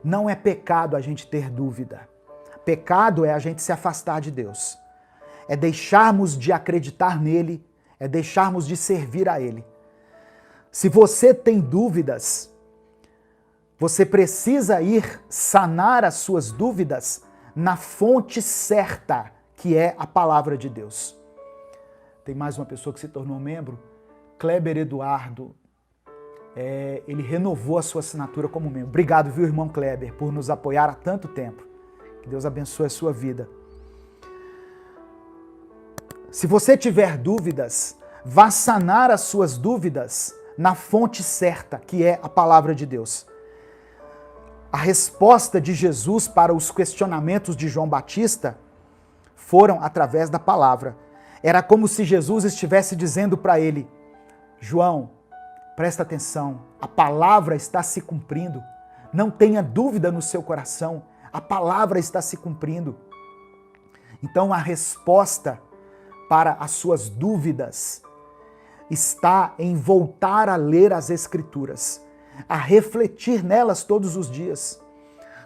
Não é pecado a gente ter dúvida. Pecado é a gente se afastar de Deus. É deixarmos de acreditar nele, é deixarmos de servir a ele. Se você tem dúvidas, você precisa ir sanar as suas dúvidas na fonte certa, que é a palavra de Deus. Tem mais uma pessoa que se tornou membro, Kleber Eduardo. Ele renovou a sua assinatura como membro. Obrigado, viu, irmão Kleber, por nos apoiar há tanto tempo. Que Deus abençoe a sua vida. Se você tiver dúvidas, vá sanar as suas dúvidas na fonte certa, que é a palavra de Deus. A resposta de Jesus para os questionamentos de João Batista foram através da palavra. Era como se Jesus estivesse dizendo para ele: João, presta atenção, a palavra está se cumprindo. Não tenha dúvida no seu coração, a palavra está se cumprindo. Então a resposta para as suas dúvidas está em voltar a ler as Escrituras, a refletir nelas todos os dias.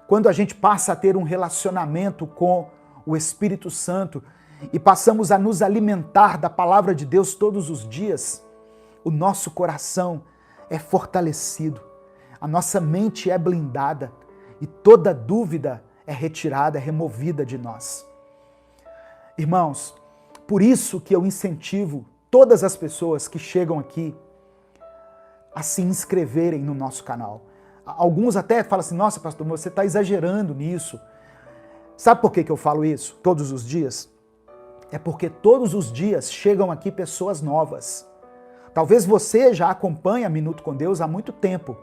Quando a gente passa a ter um relacionamento com o Espírito Santo e passamos a nos alimentar da palavra de Deus todos os dias, o nosso coração é fortalecido, a nossa mente é blindada e toda dúvida é retirada, é removida de nós. Irmãos, por isso que eu incentivo todas as pessoas que chegam aqui a se inscreverem no nosso canal. Alguns até falam assim: nossa, pastor, você está exagerando nisso. Sabe por que eu falo isso todos os dias? É porque todos os dias chegam aqui pessoas novas. Talvez você já acompanha Minuto com Deus há muito tempo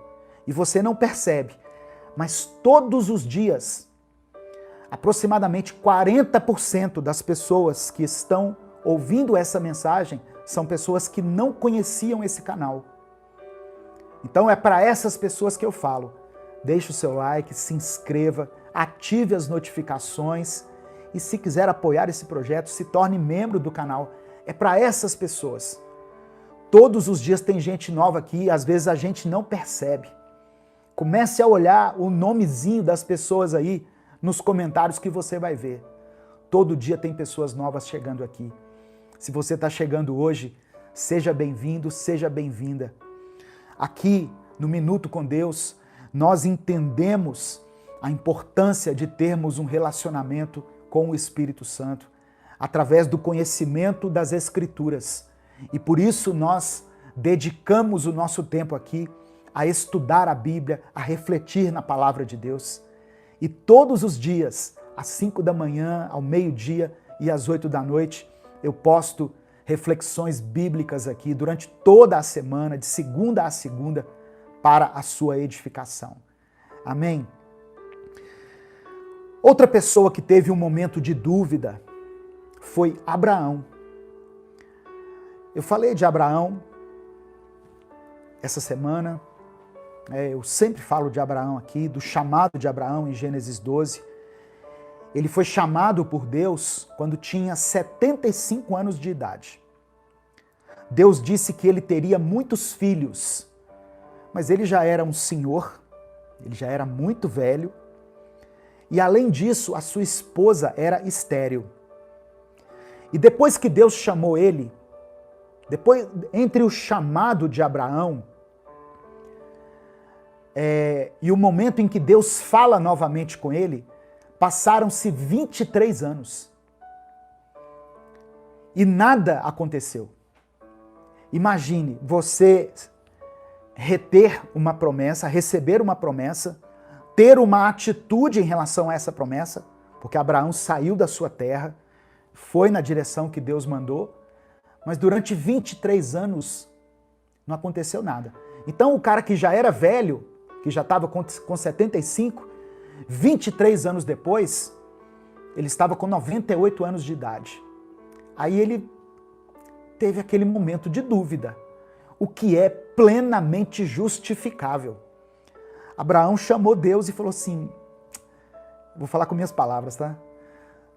e você não percebe, mas todos os dias, aproximadamente 40% das pessoas que estão ouvindo essa mensagem são pessoas que não conheciam esse canal. Então é para essas pessoas que eu falo: deixe o seu like, se inscreva, ative as notificações e, se quiser apoiar esse projeto, se torne membro do canal. É para essas pessoas. Todos os dias tem gente nova aqui e às vezes a gente não percebe. Comece a olhar o nomezinho das pessoas aí nos comentários que você vai ver. Todo dia tem pessoas novas chegando aqui. Se você está chegando hoje, seja bem-vindo, seja bem-vinda. Aqui no Minuto com Deus, nós entendemos a importância de termos um relacionamento com o Espírito Santo, através do conhecimento das Escrituras. E por isso nós dedicamos o nosso tempo aqui a estudar a Bíblia, a refletir na palavra de Deus. E todos os dias, às 5 da manhã, ao meio-dia e às 8 da noite, eu posto reflexões bíblicas aqui durante toda a semana, de segunda a segunda, para a sua edificação. Amém? Outra pessoa que teve um momento de dúvida foi Abraão. Eu falei de Abraão essa semana, eu sempre falo de Abraão aqui, do chamado de Abraão em Gênesis 12. Ele foi chamado por Deus quando tinha 75 anos de idade. Deus disse que ele teria muitos filhos, mas ele já era um senhor, ele já era muito velho, e além disso, a sua esposa era estéril. E depois que Deus chamou ele, entre o chamado de Abraão e o momento em que Deus fala novamente com ele, passaram-se 23 anos. E nada aconteceu. Imagine você reter uma promessa, receber uma promessa, ter uma atitude em relação a essa promessa, porque Abraão saiu da sua terra, foi na direção que Deus mandou, mas durante 23 anos não aconteceu nada. Então o cara que já era velho, que já estava com 75, 23 anos depois, ele estava com 98 anos de idade. Aí ele teve aquele momento de dúvida, o que é plenamente justificável. Abraão chamou Deus e falou assim, vou falar com minhas palavras, tá?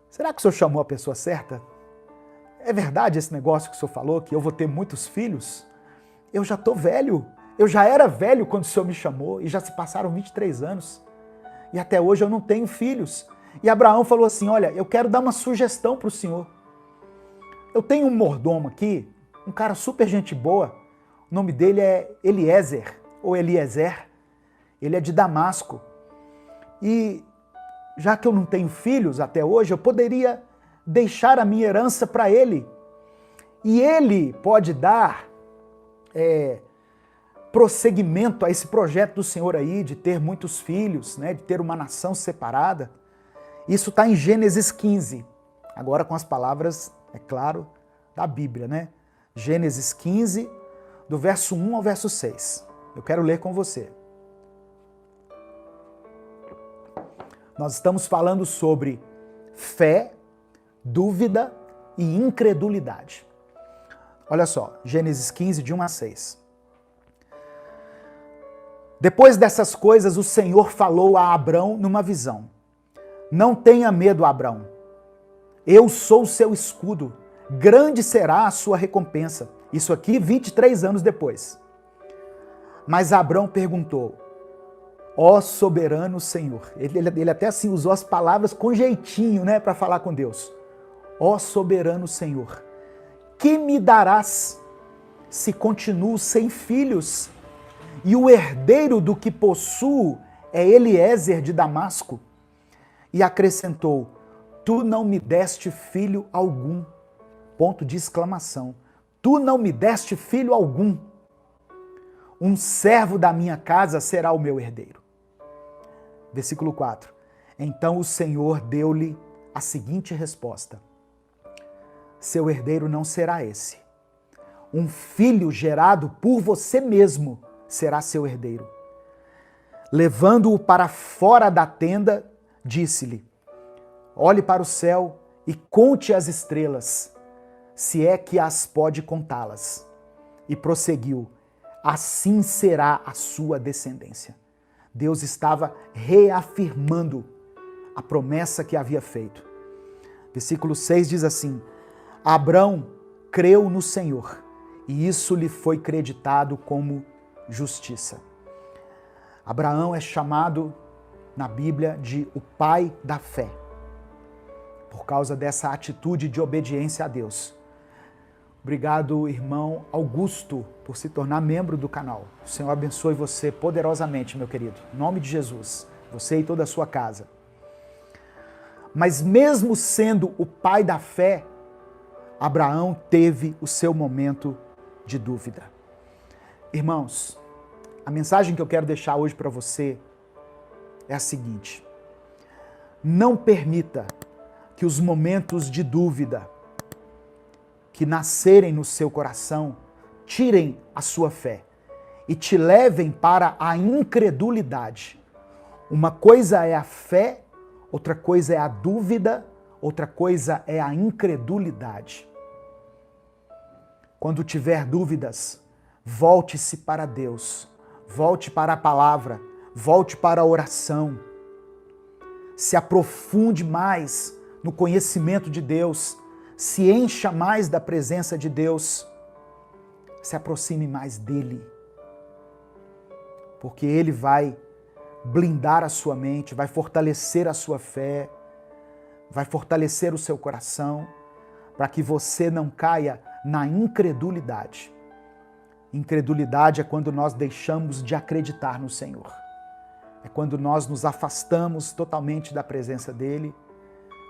Será que o senhor chamou a pessoa certa? É verdade esse negócio que o senhor falou, que eu vou ter muitos filhos? Eu já estou velho, eu já era velho quando o senhor me chamou e já se passaram 23 anos. e até hoje eu não tenho filhos. E Abraão falou assim, olha, eu quero dar uma sugestão para o senhor. Eu tenho um mordomo aqui, um cara super gente boa, o nome dele é Eliezer, ou Eliezer, ele é de Damasco. E já que eu não tenho filhos até hoje, eu poderia deixar a minha herança para ele. E ele pode dar prosseguimento a esse projeto do Senhor aí, de ter muitos filhos, né, de ter uma nação separada. Isso está em Gênesis 15, agora com as palavras, é claro, da Bíblia, né? Gênesis 15, do verso 1 ao verso 6. Eu quero ler com você. Nós estamos falando sobre fé, dúvida e incredulidade. Olha só, Gênesis 15, de 1 a 6. Depois dessas coisas, o Senhor falou a Abrão numa visão. Não tenha medo, Abrão. Eu sou o seu escudo. Grande será a sua recompensa. Isso aqui 23 anos depois. Mas Abrão perguntou, ó soberano Senhor. Ele até assim usou as palavras com jeitinho, né, para falar com Deus. Ó soberano Senhor, que me darás se continuo sem filhos? E o herdeiro do que possuo é Eliezer de Damasco. E acrescentou, tu não me deste filho algum. Ponto de exclamação. Tu não me deste filho algum. Um servo da minha casa será o meu herdeiro. Versículo 4. Então o Senhor deu-lhe a seguinte resposta. Seu herdeiro não será esse. Um filho gerado por você mesmo será seu herdeiro. Levando-o para fora da tenda, disse-lhe, olhe para o céu e conte as estrelas, se é que as pode contá-las. E prosseguiu, assim será a sua descendência. Deus estava reafirmando a promessa que havia feito. Versículo 6 diz assim, Abrão creu no Senhor, e isso lhe foi creditado como justiça. Abraão é chamado na Bíblia de o pai da fé, por causa dessa atitude de obediência a Deus. Obrigado, irmão Augusto, por se tornar membro do canal. O Senhor abençoe você poderosamente, meu querido. Em nome de Jesus, você e toda a sua casa. Mas mesmo sendo o pai da fé, Abraão teve o seu momento de dúvida. Irmãos, a mensagem que eu quero deixar hoje para você é a seguinte. Não permita que os momentos de dúvida que nascerem no seu coração tirem a sua fé e te levem para a incredulidade. Uma coisa é a fé, outra coisa é a dúvida, outra coisa é a incredulidade. Quando tiver dúvidas, volte-se para Deus, volte para a palavra, volte para a oração. Se aprofunde mais no conhecimento de Deus, se encha mais da presença de Deus, se aproxime mais dele, porque ele vai blindar a sua mente, vai fortalecer a sua fé, vai fortalecer o seu coração, para que você não caia na incredulidade. Incredulidade é quando nós deixamos de acreditar no Senhor. É quando nós nos afastamos totalmente da presença dele,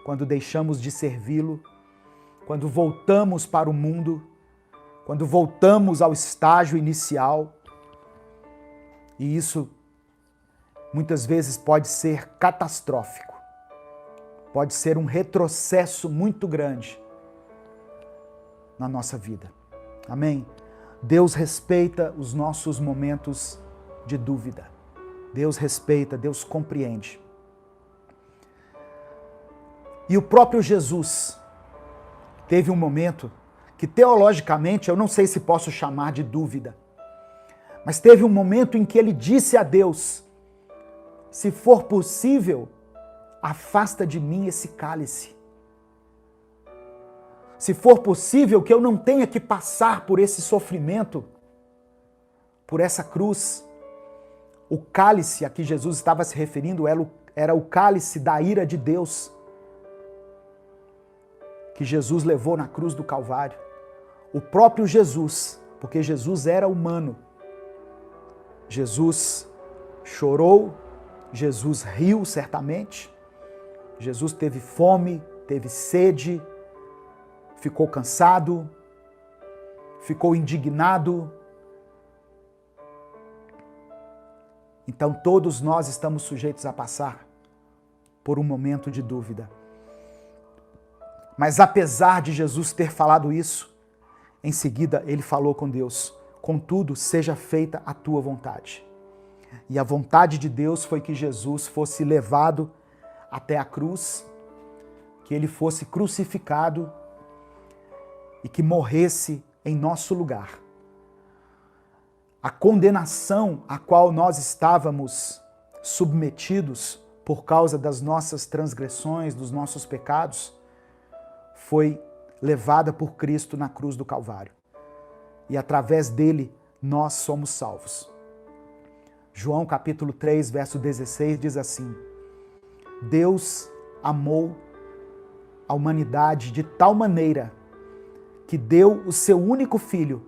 quando deixamos de servi-lo, quando voltamos para o mundo, quando voltamos ao estágio inicial. E isso muitas vezes pode ser catastrófico, pode ser um retrocesso muito grande na nossa vida. Amém? Deus respeita os nossos momentos de dúvida. Deus respeita, Deus compreende. E o próprio Jesus teve um momento que teologicamente eu não sei se posso chamar de dúvida, mas teve um momento em que ele disse a Deus, se for possível, afasta de mim esse cálice. Se for possível que eu não tenha que passar por esse sofrimento, por essa cruz, O cálice a que Jesus estava se referindo era o cálice da ira de Deus que Jesus levou na cruz do Calvário. O próprio Jesus, porque Jesus era humano. Jesus chorou, Jesus riu certamente, Jesus teve fome, teve sede, ficou cansado, ficou indignado. Então todos nós estamos sujeitos a passar por um momento de dúvida. Mas apesar de Jesus ter falado isso, em seguida ele falou com Deus: contudo, seja feita a tua vontade. E a vontade de Deus foi que Jesus fosse levado até a cruz, que ele fosse crucificado e que morresse em nosso lugar. A condenação a qual nós estávamos submetidos por causa das nossas transgressões, dos nossos pecados, foi levada por Cristo na cruz do Calvário. E através dele nós somos salvos. João capítulo 3, verso 16 diz assim: Deus amou a humanidade de tal maneira que deu o seu único filho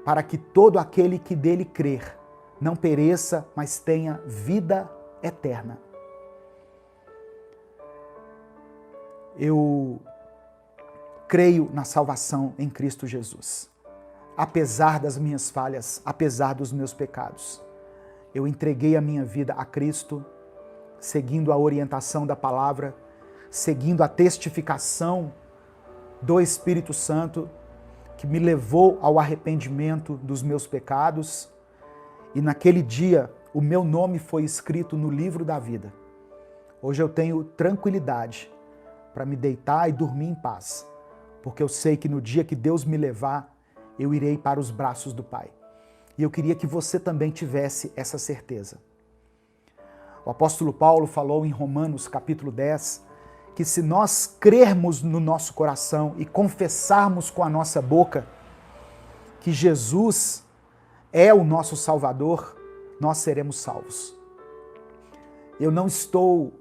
para que todo aquele que dele crer não pereça, mas tenha vida eterna. Eu creio na salvação em Cristo Jesus. Apesar das minhas falhas, apesar dos meus pecados, eu entreguei a minha vida a Cristo, seguindo a orientação da palavra, seguindo a testificação do Espírito Santo, que me levou ao arrependimento dos meus pecados. E naquele dia, o meu nome foi escrito no livro da vida. Hoje eu tenho tranquilidade para me deitar e dormir em paz, porque eu sei que no dia que Deus me levar, eu irei para os braços do Pai. E eu queria que você também tivesse essa certeza. O apóstolo Paulo falou em Romanos capítulo 10, que se nós crermos no nosso coração e confessarmos com a nossa boca que Jesus é o nosso Salvador, nós seremos salvos. Eu não estou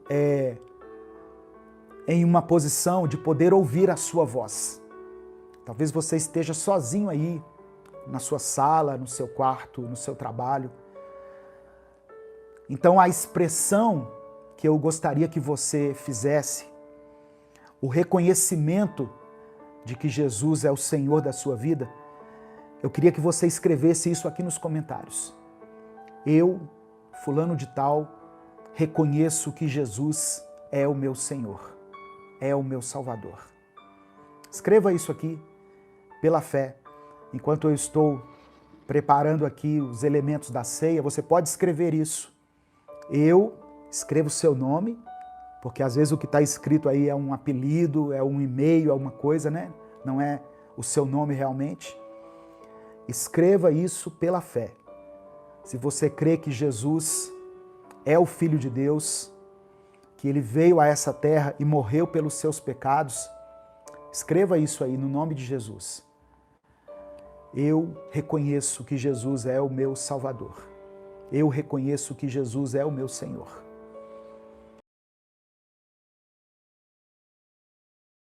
em uma posição de poder ouvir a sua voz. Talvez você esteja sozinho aí, na sua sala, no seu quarto, no seu trabalho. Então a expressão que eu gostaria que você fizesse, o reconhecimento de que Jesus é o Senhor da sua vida, eu queria que você escrevesse isso aqui nos comentários. Eu, fulano de tal, reconheço que Jesus é o meu Senhor, é o meu Salvador. Escreva isso aqui pela fé. Enquanto eu estou preparando aqui os elementos da ceia, você pode escrever isso. Eu escrevo o seu nome, porque às vezes o que está escrito aí é um apelido, é um e-mail, é uma coisa, né? Não é o seu nome realmente. Escreva isso pela fé. Se você crê que Jesus é o Filho de Deus, que ele veio a essa terra e morreu pelos seus pecados, escreva isso aí no nome de Jesus. Eu reconheço que Jesus é o meu Salvador. Eu reconheço que Jesus é o meu Senhor.